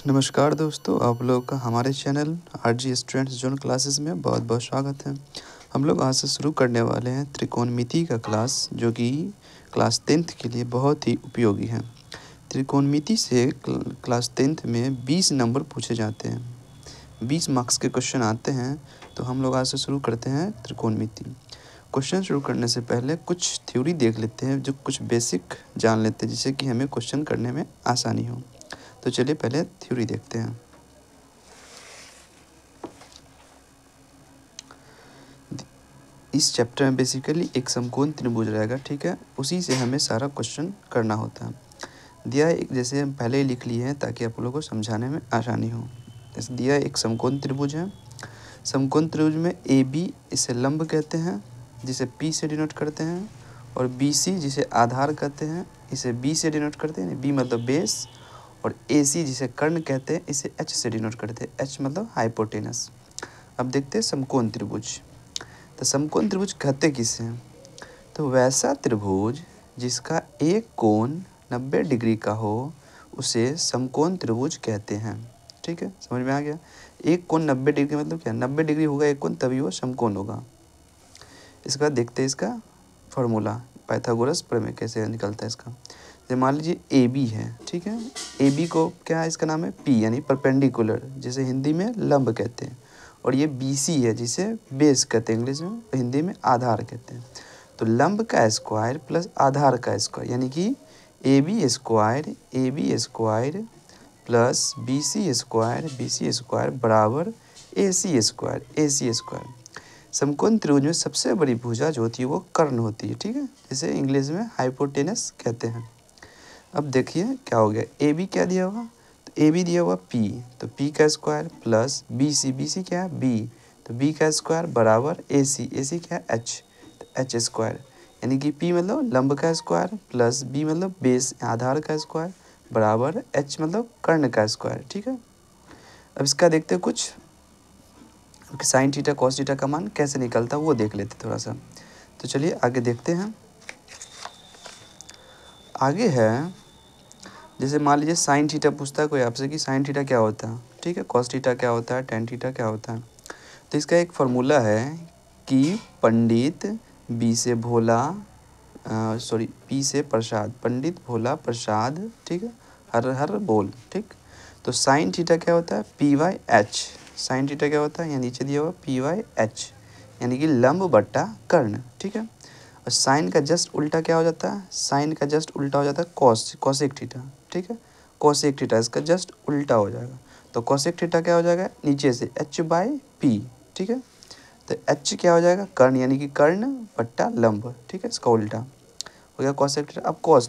नमस्कार दोस्तों, आप लोगों का हमारे channel RG students zone classes में बहुत बहुत स्वागत है। हम लोग आज से शुरू करने वाले हैं त्रिकोणमिति का क्लास, जो कि क्लास 10th के लिए बहुत ही उपयोगी है। त्रिकोणमिति से क्लास 10th में 20 नंबर पूछे जाते हैं, 20 मार्क्स के क्वेश्चन आते हैं। तो हम लोग आज से शुरू करते हैं त्रिकोणमिति। क्वेश्चन शुरू करने से पहले कुछ थ्योरी देख लेते हैं, जो कुछ बेसिक जान लेते हैं, जिससे कि हमें क्वेश्चन करने में आसानी हो। तो चलिए पहले थ्योरी देखते हैं। इस चैप्टर में बेसिकली एक समकोण त्रिभुज रहेगा, ठीक है। उसी से हमें सारा क्वेश्चन करना होता है। दिया है एक, जैसे हम पहले ही लिख लिए हैं ताकि आप लोगों को समझाने में आसानी हो। जैसे दिया एक समकोण त्रिभुज है। समकोण त्रिभुज में ए बी इसे लंब कहते हैं, जिसे पी से डिनोट करते हैं, और बी सी जिसे आधार कहते हैं, इसे बी से डिनोट करते हैं, बी मतलब बेस, और ए सी जिसे कर्ण कहते हैं, इसे एच से डिनोट करते हैं, एच मतलब हाइपोटेनस। अब देखते हैं समकोण त्रिभुज। तो समकोण त्रिभुज कहते किसे हैं? तो वैसा त्रिभुज जिसका एक कोण 90 डिग्री का हो, उसे समकोण त्रिभुज कहते हैं, ठीक है। समझ में आ गया? एक कोण 90 डिग्री मतलब क्या? 90 डिग्री होगा एक कोण, तभी वो समकोण होगा। इसका देखते हैं इसका फॉर्मूला, पाइथागोरस प्रमेय कैसे निकलता है इसका। जैसे मान लीजिए ए बी है, ठीक है। ए बी को क्या है, इसका नाम है पी, यानी परपेंडिकुलर, जिसे हिंदी में लंब कहते हैं। और ये बी सी है, जिसे बेस कहते हैं इंग्लिश में, हिंदी में आधार कहते हैं। तो लंब का स्क्वायर प्लस आधार का स्क्वायर, यानी कि a B square plus B C square बराबर ए सी स्क्वायर। समकोण त्रिभुज में सबसे बड़ी भुजा जो होती है वो कर्ण होती है, ठीक है, जिसे इंग्लिश में हाइपोटेनस कहते हैं। अब देखिए क्या हो गया, ए बी क्या दिया हुआ, तो ए बी दिया हुआ पी, तो पी का स्क्वायर प्लस बी सी क्या है बी, तो बी का स्क्वायर बराबर ए सी क्या है एच, तो एच स्क्वायर, यानी कि पी मतलब लंब का स्क्वायर प्लस बी मतलब बेस आधार का स्क्वायर बराबर एच मतलब कर्ण का स्क्वायर, ठीक है। अब इसका देखते हैं कुछ साइन थीटा कॉस थीटा का मान कैसे निकलता है वो देख लेते थोड़ा सा। तो चलिए आगे देखते हैं। आगे है, जैसे मान लीजिए साइन थीटा पूछता है कोई आपसे कि साइन थीटा क्या होता है, ठीक है, कॉस थीटा क्या होता है, टेन थीटा क्या होता है। तो इसका एक फार्मूला है कि पंडित बी से भोला पी से प्रसाद, पंडित भोला प्रसाद, ठीक है, हर हर बोल, ठीक। तो साइन थीटा क्या होता है, P Y H. Sine theta क्या होता है, यहाँ नीचे दिया हुआ पी वाई एच, यानी कि लंब बट्टा कर्ण, ठीक है। और साइन का जस्ट उल्टा क्या हो जाता है, साइन का जस्ट उल्टा हो जाता है कॉसेक थीटा, ठीक है। कॉसेक थीटा इसका जस्ट उल्टा हो जाएगा। तो कॉसेक थीटा क्या हो जाएगा, नीचे से एच बाई पी, ठीक है। तो एच क्या हो जाएगा, कर्ण, यानी कि कर्ण बट्टा लंब, ठीक है, इसका उल्टा हो गया कॉसेक थीटा। अब कॉस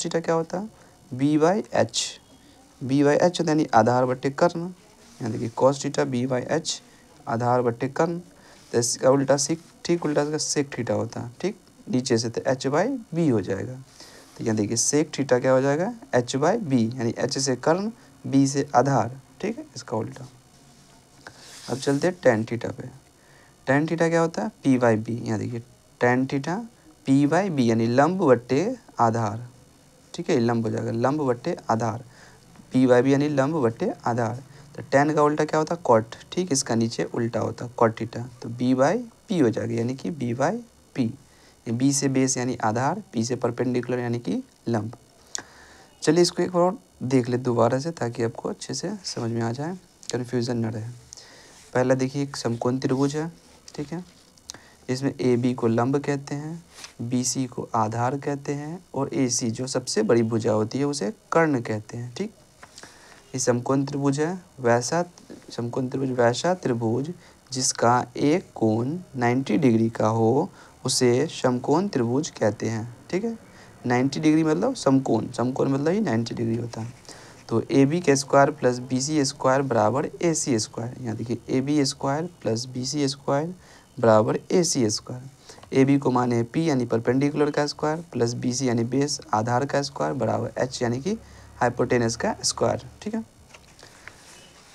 थीटा क्या होता है, बी बाई एच होता है, यानी आधार बट्टे कर्ण, यानी कि cos theta B by H आधार बट्टे कर्ण। तो इसका उल्टा ठीक उल्टा इसका सेक थीटा होता है, ठीक, नीचे से तो एच बाई बी हो जाएगा। तो यहाँ देखिए सेक थीटा क्या हो जाएगा, एच बाई बी, यानी एच से कर्ण बी से आधार, ठीक है, इसका उल्टा। अब चलते हैं टेन थीटा पे। टेन थीटा क्या होता है, पी बाई बी, यहाँ देखिए tan theta P by B, यानी लंब बट्टे आधार, ठीक है, लंब हो जाएगा लंब बट्टे आधार, पी बाई बी यानी लंब बट्टे आधार। तो टेन का उल्टा क्या होता है, कॉट, ठीक, इसका नीचे उल्टा होता है कॉट थीटा, तो बी बाई पी हो जाएगा, यानी कि बी बाई पी। बी से बेस यानी आधार, पी से परपेंडिकुलर यानी कि लंब। चलिए इसको एक बार देख ले दोबारा से, ताकि आपको अच्छे से समझ में आ जाए, कन्फ्यूज़न न रहे। पहला देखिए एक समकोण त्रिभुज है, ठीक है, इसमें ए बी को लंब कहते हैं, बी सी को आधार कहते हैं, और ए सी जो सबसे बड़ी भुजा होती है उसे कर्ण कहते हैं, ठीक। ये समकोण त्रिभुज है, समकोण त्रिभुज वैसा त्रिभुज जिसका एक कोण 90 डिग्री का हो, उसे समकोण त्रिभुज कहते हैं, ठीक है। 90 डिग्री मतलब समकोण मतलब ही 90 डिग्री होता है। तो ए बी का square plus B C square बराबर ए सी स्क्वायर, यहाँ देखिए A B square plus B C square बराबर ए सी स्क्वायर। ए बी को माने पी यानी परपेंडिकुलर का स्क्वायर, प्लस बी सी यानी बेस आधार का स्क्वायर बराबर एच यानी कि हाइपोटेनस का स्क्वायर, ठीक है।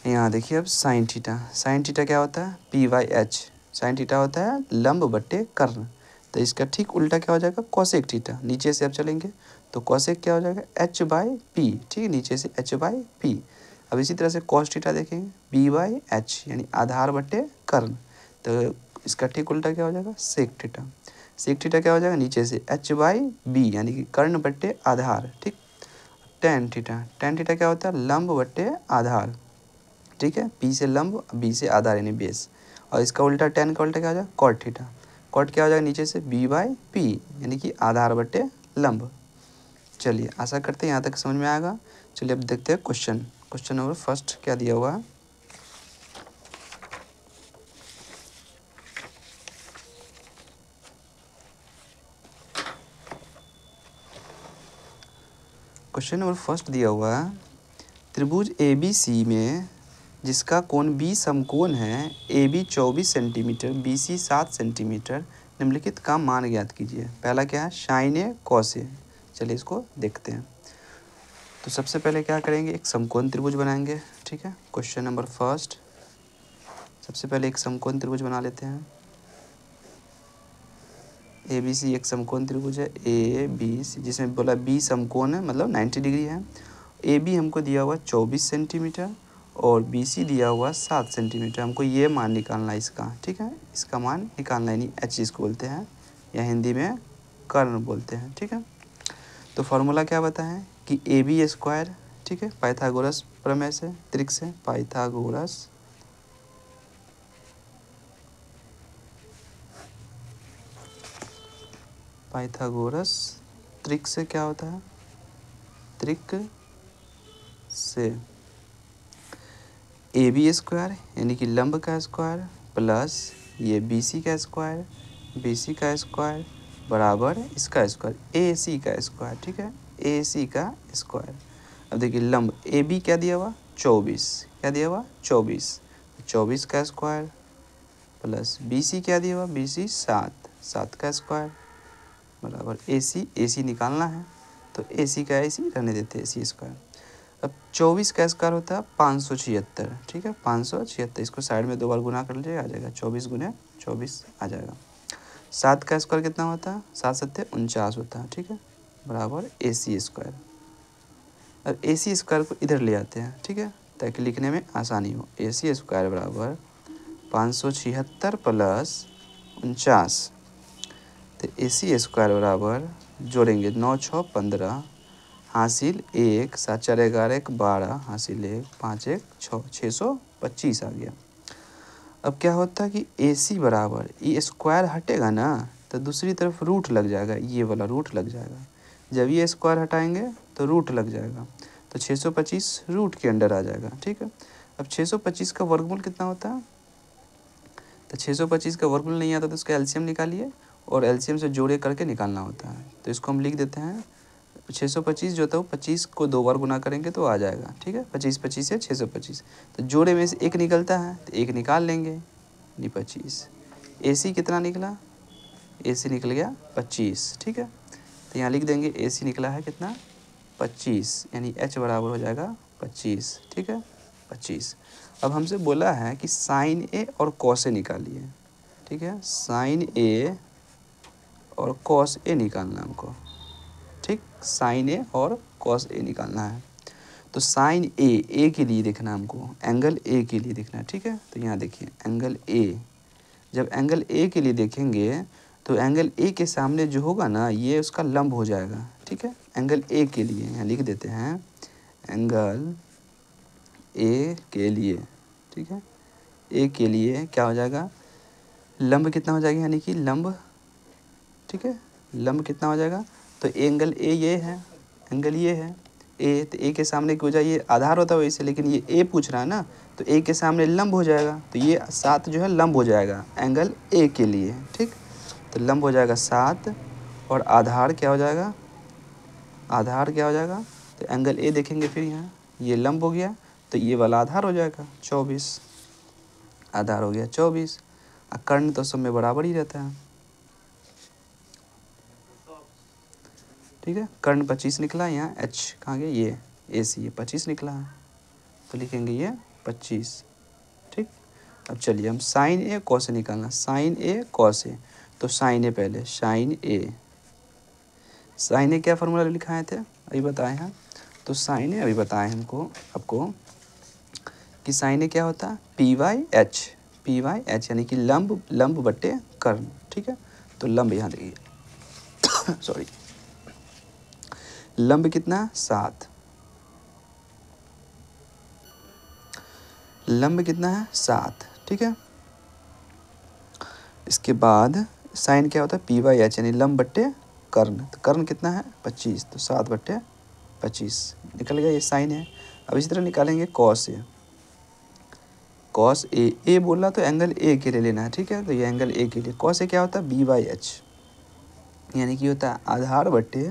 यहाँ देखिए अब साइन थीटा क्या होता है, P Y H, sine theta होता है लंब बट्टे कर्ण। तो इसका ठीक उल्टा क्या हो जाएगा, कॉसेक थीटा, नीचे से अब चलेंगे तो कॉसेक क्या हो जाएगा, एच बाई पी, ठीक है, नीचे से एच बाई पी। अब इसी तरह से कॉस थीटा देखेंगे b/h यानी आधार बटे कर्ण, तो इसका ठीक उल्टा क्या हो जाएगा सेक थीटा। सेक थीटा क्या हो जाएगा नीचे से h/b यानी कि कर्ण बटे आधार, ठीक। टेन थीटा, टेन थीटा क्या होता है लंब बटे आधार, ठीक है, p से लंब b से आधार यानी बेस, और इसका उल्टा टेन का उल्टा क्या हो जाएगा कॉट थीटा। कॉट क्या हो जाएगा नीचे से b/p यानी कि आधार बटे लंब। चलिए आशा करते हैं यहाँ तक समझ में आएगा। चलिए अब देखते हैं क्वेश्चन। क्वेश्चन नंबर फर्स्ट क्या दिया हुआ है। क्वेश्चन नंबर फर्स्ट दिया हुआ है त्रिभुज ABC में जिसका कोण B समकोण है, AB 24 सेंटीमीटर, BC 7 सेंटीमीटर, निम्नलिखित का मान ज्ञात कीजिए। पहला क्या है साइन ए कॉस ए। चलिए इसको देखते हैं। तो सबसे पहले क्या करेंगे एक समकोण त्रिभुज बनाएंगे, ठीक है। क्वेश्चन नंबर फर्स्ट, सबसे पहले एक समकोण त्रिभुज बना लेते हैं। ABC एक समकोण त्रिभुज है ABC, जिसमें बोला B समकोण है मतलब 90 डिग्री है। AB हमको दिया हुआ 24 सेंटीमीटर और BC दिया हुआ 7 सेंटीमीटर। हमको ये मान निकालना है इसका, ठीक है, इसका मान निकालना है, यानी H इसको बोलते हैं या हिंदी में कर्ण बोलते हैं, ठीक है। तो फार्मूला क्या बताएं कि AB स्क्वायर, ठीक है, पाइथागोरस प्रमेय से त्रिक से पाइथागोरस त्रिक से क्या होता है त्रिक से AB स्क्वायर यानी कि लंब का स्क्वायर प्लस ये BC का स्क्वायर बराबर इसका स्क्वायर AC का स्क्वायर, ठीक है, AC का स्क्वायर। अब देखिए लंब AB क्या दिया हुआ 24, क्या दिया हुआ 24 का स्क्वायर प्लस BC क्या दिया हुआ BC 7 का स्क्वायर बराबर AC निकालना है तो AC का AC रहने देते हैं AC स्क्वायर। अब 24 का स्क्वायर होता है 576, ठीक है, 576, इसको साइड में 2 बार गुना कर लीजिएगा आ जाएगा 24 गुने 24 आ जाएगा। 7 का स्क्वायर कितना होता है 7 7 49 होता है, ठीक है, बराबर AC स्क्वायर। अब AC स्क्वायर को इधर ले आते हैं, ठीक है, ताकि लिखने में आसानी हो। AC स्क्वायर बराबर 576 प्लस 49, तो AC स्क्वायर बराबर जोड़ेंगे 9 6 15 हासिल 1 7 4 11 12 हासिल 1 5 1 6 625 आ गया। अब क्या होता है कि AC बराबर ये स्क्वायर हटेगा ना तो दूसरी तरफ रूट लग जाएगा, ये वाला रूट लग जाएगा। जब ये स्क्वायर हटाएंगे तो रूट लग जाएगा, तो 625 रूट के अंडर आ जाएगा, ठीक है। अब 625 का वर्गमूल कितना होता है, तो 625 का वर्गमूल नहीं आता तो उसका एलसीएम निकालिए और एलसीएम से जोड़े करके निकालना होता है। तो इसको हम लिख देते हैं 625 जो था वो 25 को 2 बार गुना करेंगे तो आ जाएगा, ठीक है, 25 25 से 625, तो जोड़े में से एक निकलता है तो एक निकाल लेंगे यानी 25। AC कितना निकला AC निकल गया 25, ठीक है, तो यहाँ लिख देंगे AC निकला है कितना 25 यानी H बराबर हो जाएगा 25, ठीक है 25। अब हमसे बोला है कि साइन A और कॉस A निकालिए, ठीक है, साइन A और कॉस A निकालना हमको, ठीक, साइन A और कॉस A निकालना है। तो साइन A के लिए देखना है हमको, एंगल A के लिए देखना है, ठीक है। तो यहाँ देखिए एंगल A, जब एंगल A के लिए देखेंगे तो एंगल A के सामने जो होगा ना ये उसका लंब हो जाएगा, ठीक है। एंगल A के लिए यहाँ लिख देते हैं एंगल A के लिए, ठीक है, A के लिए क्या हो जाएगा लंब कितना हो जाएगा यानी कि लंब, ठीक है, लंब कितना हो जाएगा, तो एंगल A ये है, एंगल ये है A, तो A के सामने की वजह ये आधार होता है वैसे, लेकिन ये A पूछ रहा है ना तो A के सामने लंब हो जाएगा, तो ये 7 जो है लंब हो जाएगा एंगल A के लिए, ठीक। तो लंब हो जाएगा 7 और आधार क्या हो जाएगा, आधार क्या हो जाएगा, तो एंगल A देखेंगे फिर यहाँ ये लंब हो गया तो ये वाला आधार हो जाएगा 24, आधार हो गया 24, और कर्ण तो सब में बराबर ही रहता है, ठीक है। कर्ण 25 निकला, यहाँ H कहाँ गया ये AC ये 25 निकला है तो लिखेंगे ये 25, ठीक। अब चलिए हम साइन A कॉस A निकालना, साइन A कॉस A, तो साइन A पहले साइन A क्या फार्मूला लिखाए थे अभी बताए हैं, तो साइन A अभी बताए हमको आपको कि साइन ए क्या होता है PYH, PYH यानी कि लंब बट्टे कर्ण, ठीक है। तो लंब यहाँ देखिए सॉरी, लंब कितना 7, लंब कितना है 7, ठीक है। इसके बाद साइन क्या होता है PYH यानी लंब बट्टे कर्ण, तो कर्ण कितना है 25, तो 7 बट्टे 25 निकल गया, ये साइन है। अब इसी तरह निकालेंगे कॉस ए, कॉस ए बोला तो एंगल ए के लिए लेना है, ठीक है। तो ये एंगल ए के लिए कॉस ए क्या होता है BYH यानी कि होता है आधार बट्टे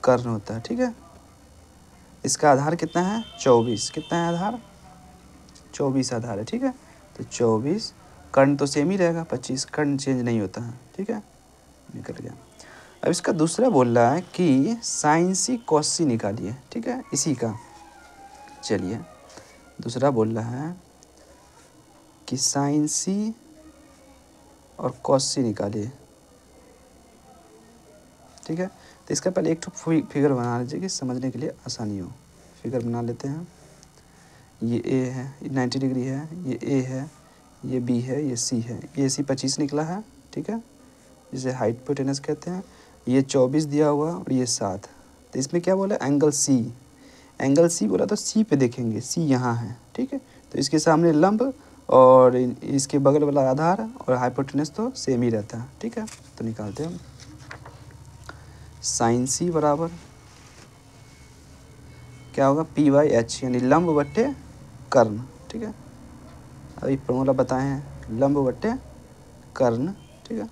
कर्ण होता है, ठीक है। इसका आधार कितना है 24, कितना है आधार 24 आधार है, ठीक है। तो 24, कर्ण तो सेम ही रहेगा 25, कर्ण चेंज नहीं होता है, ठीक है, निकल गया। अब इसका दूसरा बोल रहा है कि साइन सी कॉस सी निकालिए, ठीक है, इसी का। चलिए दूसरा बोल रहा है कि साइन सी और कॉस सी निकालिए, ठीक है। तो इसका पहले एक फिगर बना लीजिए कि समझने के लिए आसानी हो। फिगर बना लेते हैं, ये ए है, ये 90 डिग्री है, ये ए है, ये बी है, ये सी है, ये सी 25 निकला है, ठीक है, जिसे हाइपोटेनस कहते हैं। ये 24 दिया हुआ और ये 7, तो इसमें क्या बोला एंगल सी, एंगल सी बोला तो सी पे देखेंगे, सी यहाँ है, ठीक है। तो इसके सामने लंब और इसके बगल वाला आधार और हाइपोटेनस तो सेम ही रहता है, ठीक है। तो निकालते हैं साइन सी बराबर क्या होगा PYH यानी लंब बट्टे कर्ण, ठीक है। अभी फॉर्मूला बताए हैं लंब बट्टे कर्ण, ठीक है।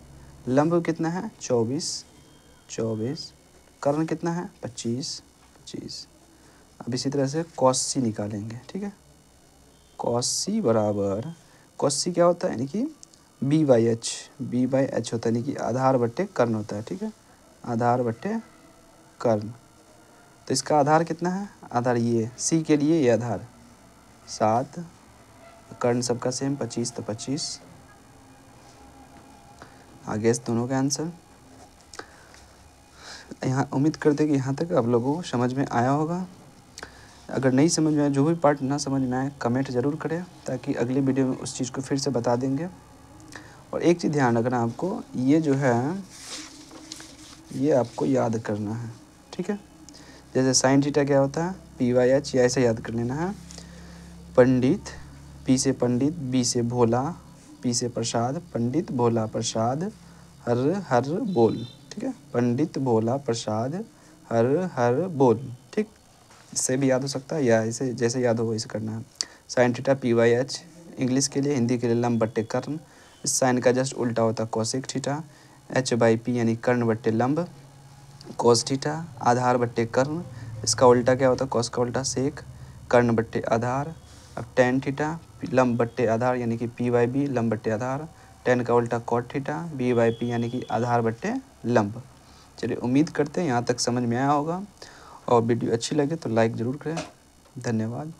लंब कितना है 24, कर्ण कितना है 25। अब इसी तरह से कॉस सी निकालेंगे, ठीक है। कॉस सी बराबर, कॉस सी क्या होता है यानी कि BYH होता है, यानी कि आधार बट्टे कर्ण होता है, ठीक है, आधार बट्टे कर्ण। तो इसका आधार कितना है, आधार ये सी के लिए ये आधार 7, कर्ण सबका सेम 25, तो 25 आगे इस दोनों का आंसर। यहाँ उम्मीद करते कि यहाँ तक आप लोगों को समझ में आया होगा। अगर नहीं समझ में आया, जो भी पार्ट ना समझ में आए कमेंट ज़रूर करें, ताकि अगली वीडियो में उस चीज़ को फिर से बता देंगे। और एक चीज़ ध्यान रखना आपको, ये जो है ये आपको याद करना है, ठीक है। जैसे साइन थीटा क्या होता है PYH, या ऐसे याद कर लेना है, पंडित, P से पंडित, B से भोला, P से प्रसाद, पंडित भोला प्रसाद हर हर बोल, ठीक है, पंडित भोला प्रसाद हर हर बोल, ठीक। इससे भी याद हो सकता है या इसे जैसे याद हो वैसे करना है। साइन थीटा PYH इंग्लिश के लिए, हिंदी के लिए लंब बट्टे कर्ण। इस साइन का जस्ट उल्टा होता है कोसेक थीटा, H/P यानी कर्ण बट्टे लंब, कोस थीटा आधार बट्टे कर्ण। इसका उल्टा क्या होता है कोस का उल्टा सेक, कर्ण बट्टे आधार। अब टेन थीटा लंब बट्टे आधार यानी कि PYB लंब बट्टे आधार, टेन का उल्टा कॉट थीटा BYP यानी कि आधार बट्टे लंब। चलिए उम्मीद करते हैं यहाँ तक समझ में आया होगा, और वीडियो अच्छी लगे तो लाइक ज़रूर करें। धन्यवाद।